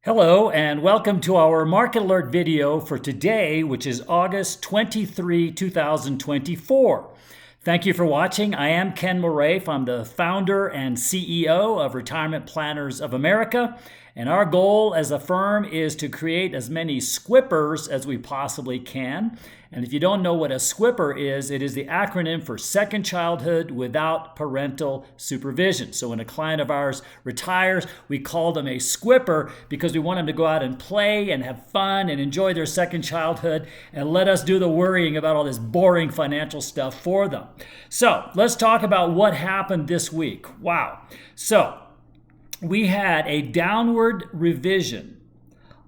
Hello and welcome to our Market Alert video for today, which is August 23, 2024. Thank you for watching. I am Ken Moraif. I'm the founder and CEO of Retirement Planners of America. And our goal as a firm is to create as many squippers as we possibly can. And if you don't know what a squipper is, it is the acronym for Second Childhood Without Parental Supervision. So when a client of ours retires, we call them a squipper because we want them to go out and play and have fun and enjoy their second childhood and let us do the worrying about all this boring financial stuff for them. So let's talk about what happened this week. Wow. So we had a downward revision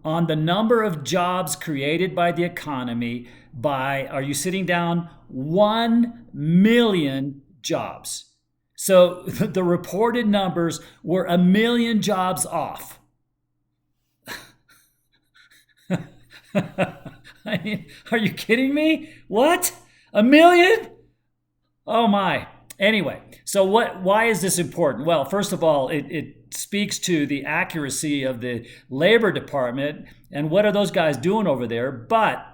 on the number of jobs created by the economy by, are you sitting down, 1 million jobs. So the reported numbers were 1 million jobs off. I mean, are you kidding me? What? 1 million? Oh my. Anyway, so why is this important? Well, first of all, it speaks to the accuracy of the Labor Department and what are those guys doing over there. But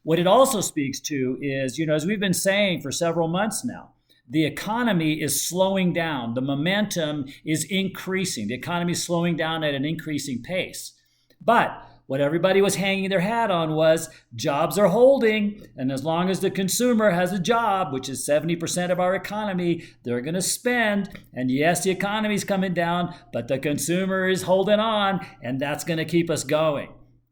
what it also speaks to is, as we've been saying for several months now, the economy is slowing down. The momentum is increasing. The economy is slowing down at an increasing pace. But what everybody was hanging their hat on was jobs are holding. And as long as the consumer has a job, which is 70% of our economy, they're going to spend. And yes, the economy is coming down, but the consumer is holding on, and that's going to keep us going.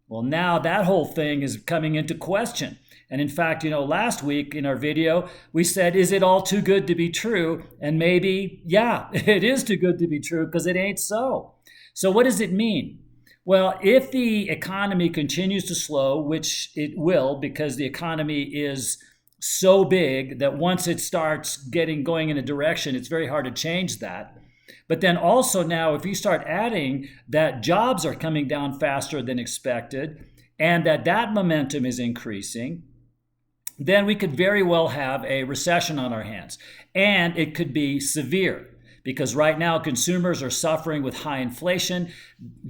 Well, now that whole thing is coming into question. And in fact, last week in our video, we said, is it all too good to be true? And maybe, yeah, it is too good to be true because it ain't so. So what does it mean? Well, if the economy continues to slow, which it will because the economy is so big that once it starts going in a direction, it's very hard to change that. But then also now, if you start adding that jobs are coming down faster than expected and that momentum is increasing, then we could very well have a recession on our hands. And it could be severe. Because right now consumers are suffering with high inflation.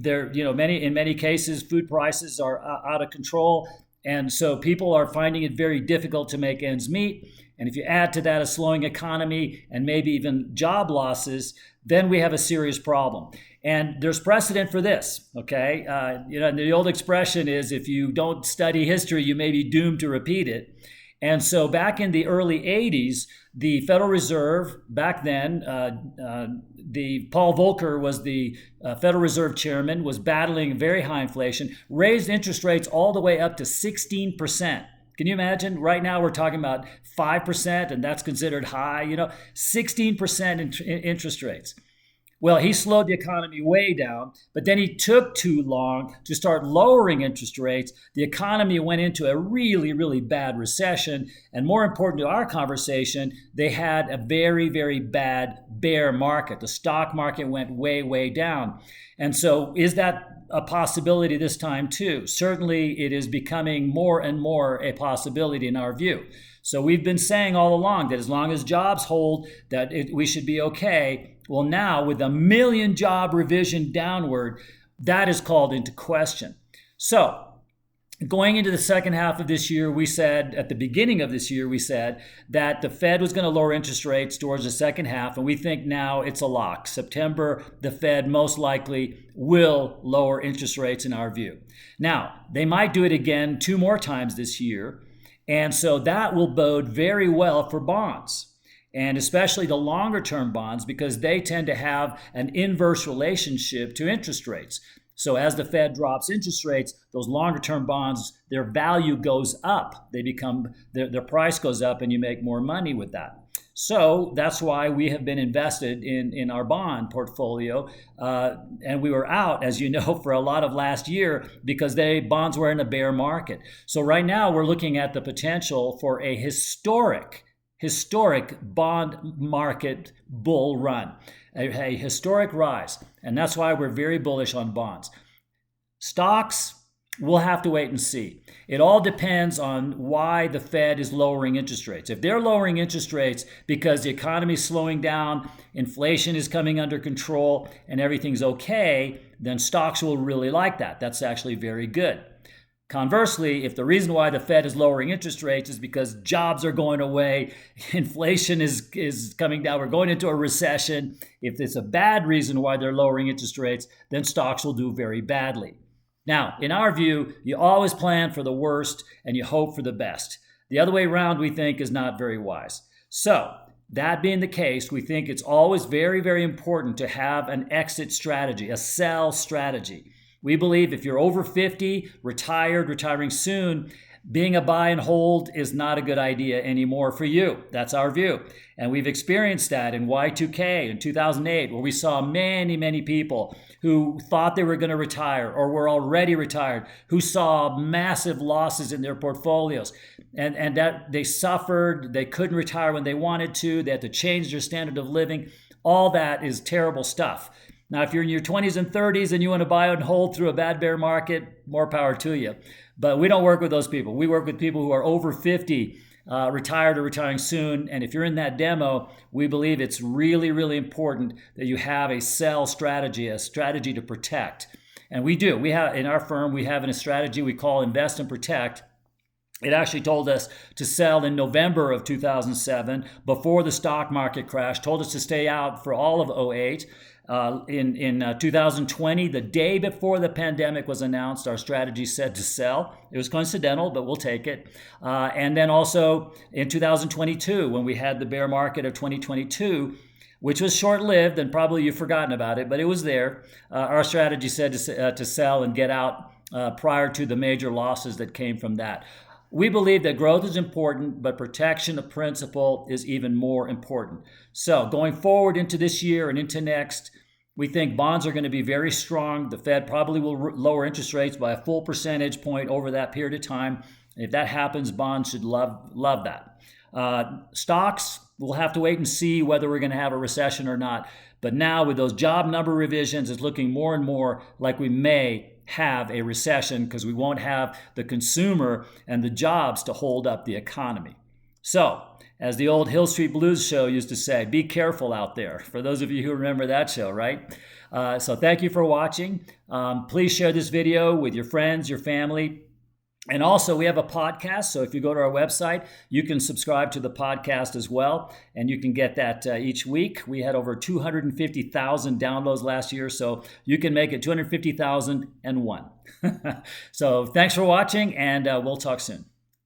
In many cases, food prices are out of control. And so people are finding it very difficult to make ends meet. And if you add to that a slowing economy and maybe even job losses, then we have a serious problem. And there's precedent for this, okay? The old expression is if you don't study history, you may be doomed to repeat it. And so back in the early 80s, the Federal Reserve, back then, Paul Volcker was the Federal Reserve chairman, was battling very high inflation, raised interest rates all the way up to 16%. Can you imagine? Right now we're talking about 5%, and that's considered high, 16% interest rates. Well, he slowed the economy way down, but then he took too long to start lowering interest rates. The economy went into a really, really bad recession. And more important to our conversation, they had a very, very bad bear market. The stock market went way, way down. And so is that a possibility this time too? Certainly it is becoming more and more a possibility in our view. So we've been saying all along that as long as jobs hold, that we should be okay. Well, now with 1 million job revision downward, that is called into question. So going into the second half of this year, we said, at the beginning of this year, we said that the Fed was going to lower interest rates towards the second half. And we think now it's a lock. September, the Fed most likely will lower interest rates in our view. Now, they might do it again 2 more times this year. And so that will bode very well for bonds. And especially the longer term bonds, because they tend to have an inverse relationship to interest rates. So as the Fed drops interest rates, those longer term bonds, their value goes up. Their price goes up and you make more money with that. So that's why we have been invested in our bond portfolio. And we were out, as you know, for a lot of last year because bonds were in a bear market. So right now we're looking at the potential for a historic bond market bull run, a historic rise. And that's why we're very bullish on bonds. Stocks, We'll have to wait and see. It all depends on why the Fed is lowering interest rates. If they're lowering interest rates because the economy is slowing down, inflation is coming under control, and everything's okay, then stocks will really like that. That's actually very good. Conversely, if the reason why the Fed is lowering interest rates is because jobs are going away, inflation is coming down, we're going into a recession, if it's a bad reason why they're lowering interest rates, then stocks will do very badly. Now, in our view, you always plan for the worst and you hope for the best. The other way around, we think, is not very wise. So, that being the case, we think it's always very, very important to have an exit strategy, a sell strategy. We believe if you're over 50, retiring soon, being a buy and hold is not a good idea anymore for you. That's our view. And we've experienced that in Y2K in 2008, where we saw many, many people who thought they were going to retire or were already retired, who saw massive losses in their portfolios. And that they suffered, they couldn't retire when they wanted to, they had to change their standard of living. All that is terrible stuff. Now, if you're in your 20s and 30s and you want to buy and hold through a bad bear market, more power to you. But we don't work with those people. We work with people who are over 50, retired or retiring soon. And if you're in that demo, we believe it's really, really important that you have a sell strategy, a strategy to protect. And we do. We have in our firm, we have a strategy we call Invest and Protect. It actually told us to sell in November of 2007 before the stock market crashed, told us to stay out for all of '08. In 2020, the day before the pandemic was announced, our strategy said to sell. It was coincidental, but we'll take it. And then also in 2022, when we had the bear market of 2022, which was short-lived, and probably you've forgotten about it, but it was there. Our strategy said to sell and get out prior to the major losses that came from that. We believe that growth is important, but protection of principal is even more important. So going forward into this year and into next, we think bonds are going to be very strong. The Fed probably will lower interest rates by a full percentage point over that period of time. If that happens, bonds should love that. Stocks, we'll have to wait and see whether we're going to have a recession or not. But now with those job number revisions, it's looking more and more like we may have a recession because we won't have the consumer and the jobs to hold up the economy. So, as the old Hill Street Blues show used to say, be careful out there. For those of you who remember that show, right? So thank you for watching. Please share this video with your friends, your family. And also, we have a podcast. So if you go to our website, you can subscribe to the podcast as well. And you can get that each week. We had over 250,000 downloads last year. So you can make it 250,001. So thanks for watching, and we'll talk soon.